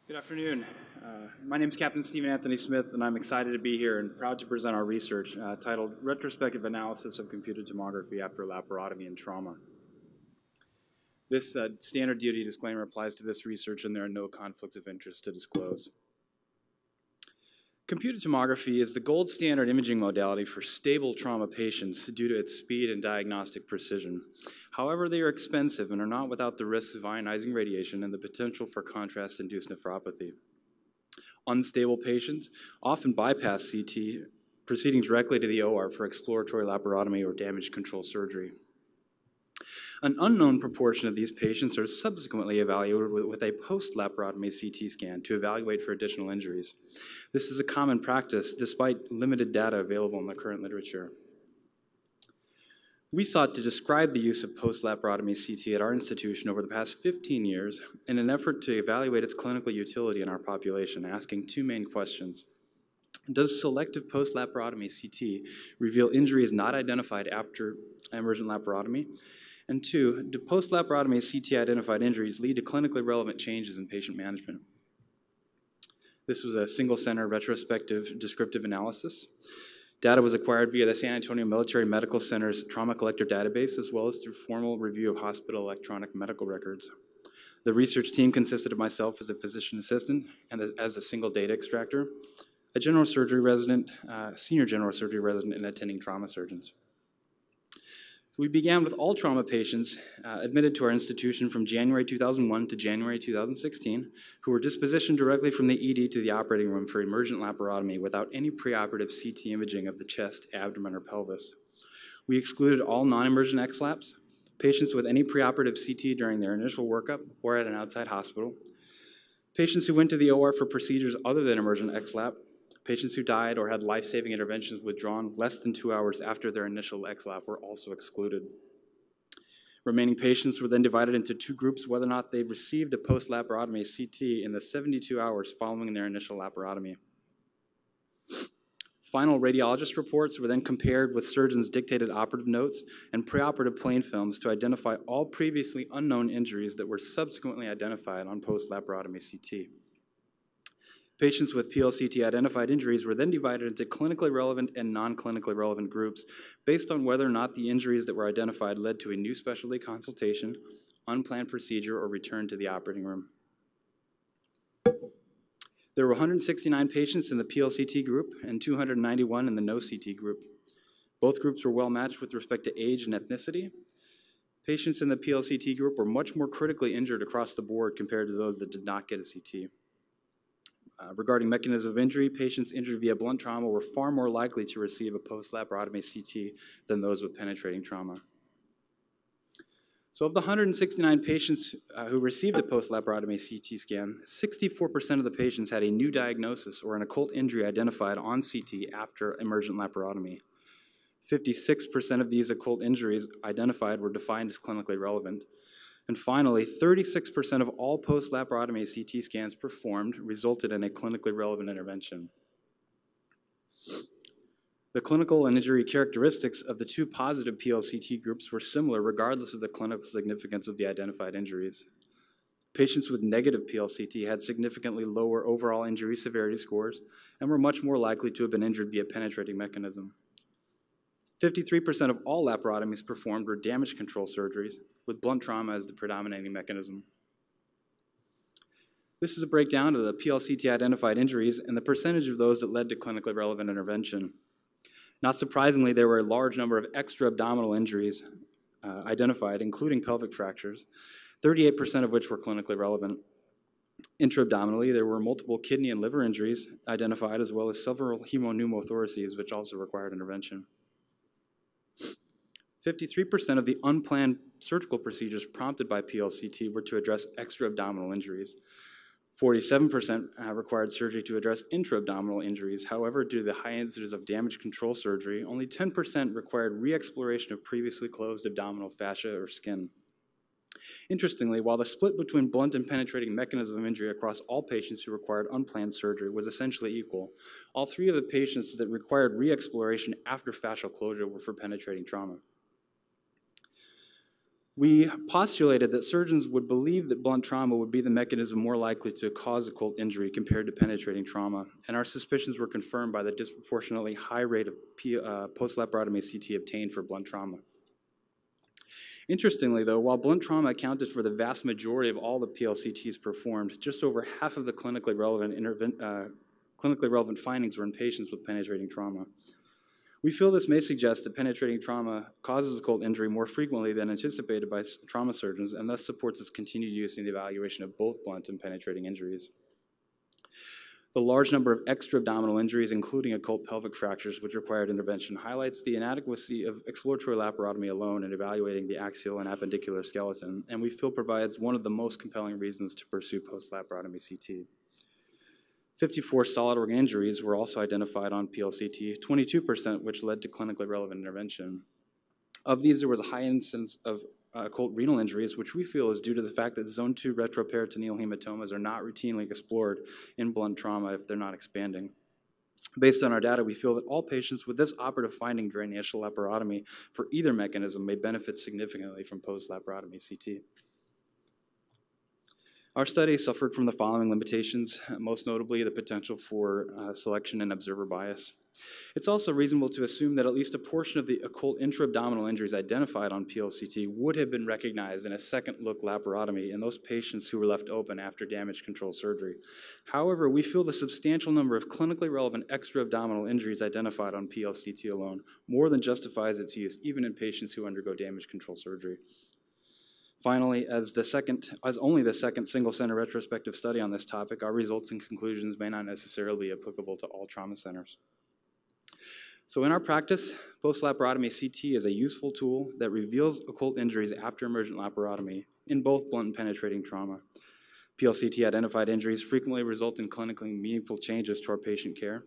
Good afternoon. My name is Captain Stephen Anthony Smith, and I'm excited to be here and proud to present our research titled Retrospective Analysis of Computed Tomography After Laparotomy and Trauma. This standard DoD disclaimer applies to this research, and there are no conflicts of interest to disclose. Computed tomography is the gold standard imaging modality for stable trauma patients due to its speed and diagnostic precision. However, they are expensive and are not without the risks of ionizing radiation and the potential for contrast-induced nephropathy. Unstable patients often bypass CT, proceeding directly to the OR for exploratory laparotomy or damage control surgery. An unknown proportion of these patients are subsequently evaluated with a post-laparotomy CT scan to evaluate for additional injuries. This is a common practice despite limited data available in the current literature. We sought to describe the use of post-laparotomy CT at our institution over the past 15 years in an effort to evaluate its clinical utility in our population, asking two main questions. Does selective post-laparotomy CT reveal injuries not identified after emergent laparotomy? And two, do post-laparotomy CT-identified injuries lead to clinically relevant changes in patient management? This was a single-center retrospective descriptive analysis. Data was acquired via the San Antonio Military Medical Center's trauma collector database, as well as through formal review of hospital electronic medical records. The research team consisted of myself as a physician assistant and as a single data extractor, a general surgery resident, senior general surgery resident, and attending trauma surgeons. We began with all trauma patients admitted to our institution from January 2001 to January 2016 who were dispositioned directly from the ED to the operating room for emergent laparotomy without any preoperative CT imaging of the chest, abdomen, or pelvis. We excluded all non-emergent XLAPs, patients with any preoperative CT during their initial workup or at an outside hospital, patients who went to the OR for procedures other than emergent XLAP, patients who died or had life-saving interventions withdrawn less than 2 hours after their initial XLAP were also excluded. Remaining patients were then divided into two groups whether or not they received a post-laparotomy CT in the 72 hours following their initial laparotomy. Final radiologist reports were then compared with surgeons' dictated operative notes and preoperative plain films to identify all previously unknown injuries that were subsequently identified on post-laparotomy CT. Patients with PLCT-identified injuries were then divided into clinically relevant and non-clinically relevant groups based on whether or not the injuries that were identified led to a new specialty consultation, unplanned procedure, or return to the operating room. There were 169 patients in the PLCT group and 291 in the no-CT group. Both groups were well matched with respect to age and ethnicity. Patients in the PLCT group were much more critically injured across the board compared to those that did not get a CT. Regarding mechanism of injury, patients injured via blunt trauma were far more likely to receive a post-laparotomy CT than those with penetrating trauma. So of the 169 patients who received a post-laparotomy CT scan, 64% of the patients had a new diagnosis or an occult injury identified on CT after emergent laparotomy. 56% of these occult injuries identified were defined as clinically relevant. And finally, 36% of all post-laparotomy CT scans performed resulted in a clinically relevant intervention. The clinical and injury characteristics of the two positive PLCT groups were similar regardless of the clinical significance of the identified injuries. Patients with negative PLCT had significantly lower overall injury severity scores and were much more likely to have been injured via penetrating mechanism. 53% of all laparotomies performed were damage control surgeries, with blunt trauma as the predominating mechanism. This is a breakdown of the PLCT-identified injuries and the percentage of those that led to clinically relevant intervention. Not surprisingly, there were a large number of extra-abdominal injuries identified, including pelvic fractures, 38% of which were clinically relevant. Intra-abdominally, there were multiple kidney and liver injuries identified, as well as several hemopneumothoraces, which also required intervention. 53% of the unplanned surgical procedures prompted by PLCT were to address extra-abdominal injuries. 47% required surgery to address intra-abdominal injuries. However, due to the high incidence of damage control surgery, only 10% required re-exploration of previously closed abdominal fascia or skin. Interestingly, while the split between blunt and penetrating mechanism of injury across all patients who required unplanned surgery was essentially equal, all three of the patients that required re-exploration after fascial closure were for penetrating trauma. We postulated that surgeons would believe that blunt trauma would be the mechanism more likely to cause occult injury compared to penetrating trauma, and our suspicions were confirmed by the disproportionately high rate of post-laparotomy CT obtained for blunt trauma. Interestingly, though, while blunt trauma accounted for the vast majority of all the PLCTs performed, just over half of the clinically relevant findings were in patients with penetrating trauma. We feel this may suggest that penetrating trauma causes occult injury more frequently than anticipated by trauma surgeons, and thus supports its continued use in the evaluation of both blunt and penetrating injuries. The large number of extra-abdominal injuries, including occult pelvic fractures, which required intervention, highlights the inadequacy of exploratory laparotomy alone in evaluating the axial and appendicular skeleton, and we feel provides one of the most compelling reasons to pursue post-laparotomy CT. 54 solid organ injuries were also identified on PLCT, 22% which led to clinically relevant intervention. Of these, there was a high incidence of occult renal injuries, which we feel is due to the fact that zone 2 retroperitoneal hematomas are not routinely explored in blunt trauma if they're not expanding. Based on our data, we feel that all patients with this operative finding during initial laparotomy for either mechanism may benefit significantly from post-laparotomy CT. Our study suffered from the following limitations, most notably the potential for selection and observer bias. It's also reasonable to assume that at least a portion of the occult intra-abdominal injuries identified on PLCT would have been recognized in a second-look laparotomy in those patients who were left open after damage control surgery. However, we feel the substantial number of clinically relevant extra-abdominal injuries identified on PLCT alone more than justifies its use, even in patients who undergo damage control surgery. Finally, as only the second single-center retrospective study on this topic, our results and conclusions may not necessarily be applicable to all trauma centers. So in our practice, post-laparotomy CT is a useful tool that reveals occult injuries after emergent laparotomy in both blunt and penetrating trauma. PLCT-identified injuries frequently result in clinically meaningful changes to our patient care,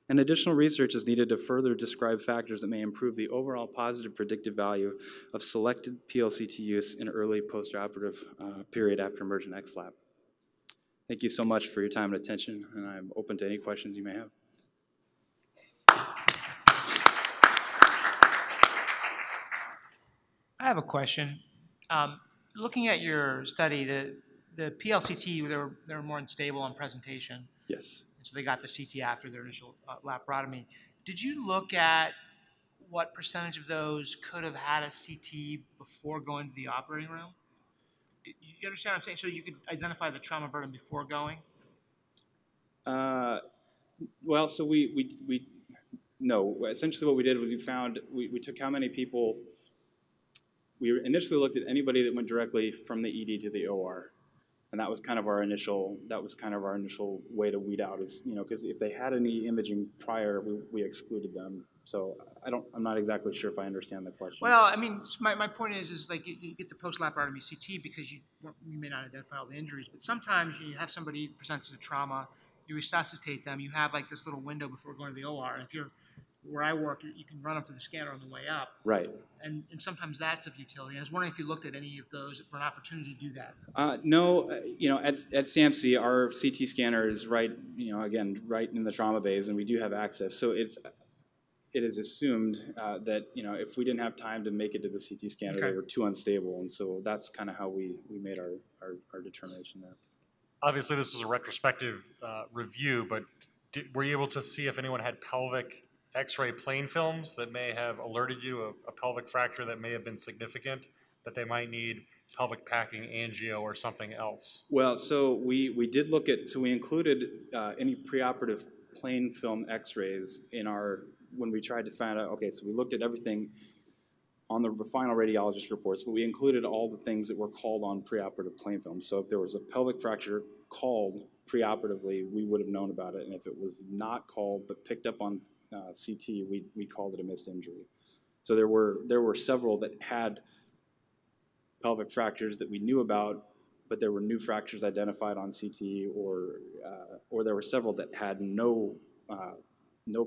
and additional research is needed to further describe factors that may improve the overall positive predictive value of selected PLCT use in early postoperative period after emergent XLAP. Thank you so much for your time and attention, and I'm open to any questions you may have. I have a question. Looking at your study, the PLCT, they were more unstable on presentation. Yes. So they got the CT after their initial laparotomy. Did you look at what percentage of those could have had a CT before going to the operating room? Do you understand what I'm saying? So you could identify the trauma burden before going? Well, so no. Essentially what we did was we took how many people. We initially looked at anybody that went directly from the ED to the OR. And that was kind of our initial way to weed out, is, because if they had any imaging prior, we excluded them. So I'm not exactly sure if I understand the question. Well, I mean, my point is like you get the post-laparotomy CT because you may not identify all the injuries, but sometimes you have somebody presents with trauma, you resuscitate them, you have like this little window before going to the OR, and if you're where I work, you can run them through the scanner on the way up. Right. And sometimes that's of utility. I was wondering if you looked at any of those for an opportunity to do that. No, at SAMC, our CT scanner is right in the trauma bays, and we do have access. So it is assumed that if we didn't have time to make it to the CT scanner, they were too unstable, and so that's kind of how we made our determination there. Obviously, this was a retrospective review, but were you able to see if anyone had pelvic X-ray plain films that may have alerted you of a pelvic fracture that may have been significant, that they might need pelvic packing, angio, or something else? Well, so we did look at, so we included any preoperative plain film X-rays when we tried to find out, okay, so we looked at everything on the final radiologist reports, but we included all the things that were called on preoperative plain film. So if there was a pelvic fracture called preoperatively, we would have known about it, and if it was not called but picked up on CT, we called it a missed injury. So there were several that had pelvic fractures that we knew about, but there were new fractures identified on CT, or there were several that had no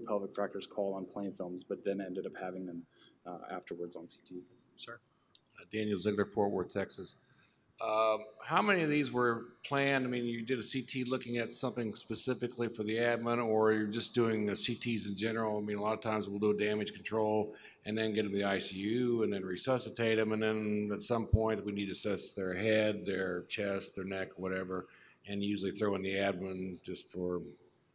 pelvic fractures called on plain films, but then ended up having them afterwards on CT. Sure. Daniel Ziegler, Fort Worth, Texas. How many of these were planned? I mean, you did a CT looking at something specifically for the abdomen, or you're just doing CTs in general? I mean, a lot of times we'll do a damage control and then get them to the ICU and then resuscitate them, and then at some point we need to assess their head, their chest, their neck, whatever, and usually throw in the abdomen just for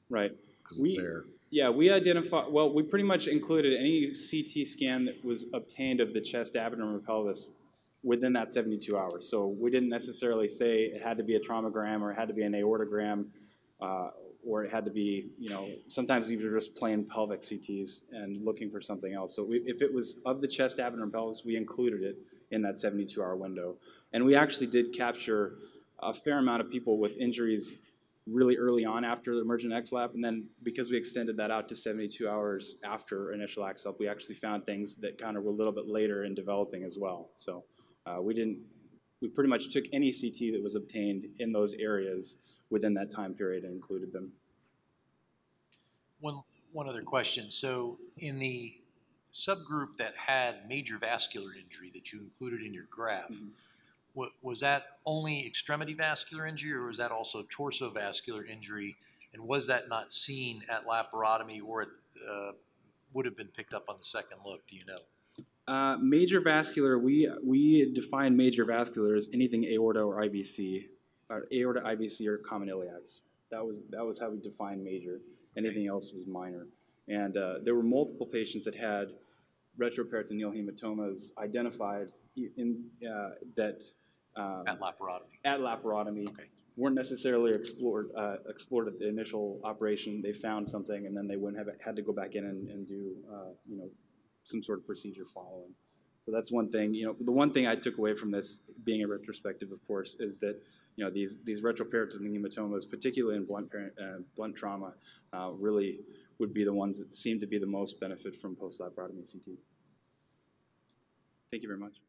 Right. because it's there. Yeah, we identify, well, we pretty much included any CT scan that was obtained of the chest, abdomen, or pelvis within that 72 hours. So we didn't necessarily say it had to be a traumagram or it had to be an aortogram or it had to be, sometimes even just plain pelvic CTs and looking for something else. So if it was of the chest, abdomen, or pelvis, we included it in that 72-hour window. And we actually did capture a fair amount of people with injuries really early on after the emergent XLAP, and then because we extended that out to 72 hours after initial XLAP, we actually found things that kind of were a little bit later in developing as well. So we pretty much took any CT that was obtained in those areas within that time period and included them. One other question. So in the subgroup that had major vascular injury that you included in your graph, was that only extremity vascular injury, or was that also torso vascular injury? And was that not seen at laparotomy, or it would have been picked up on the second look? Do you know? Major vascular, we define major vascular as anything aorta or IVC, or aorta, IVC, or common iliacs. That was how we defined major. Anything else was minor. And there were multiple patients that had retroperitoneal hematomas identified that At laparotomy. At laparotomy, Okay. weren't necessarily explored at the initial operation. They found something, and then they wouldn't have had to go back in and do some sort of procedure following. So that's one thing. The one thing I took away from this, being a retrospective, of course, is that these retroperitoneal hematomas, particularly in blunt trauma, really would be the ones that seem to be the most benefit from post laparotomy CT. Thank you very much.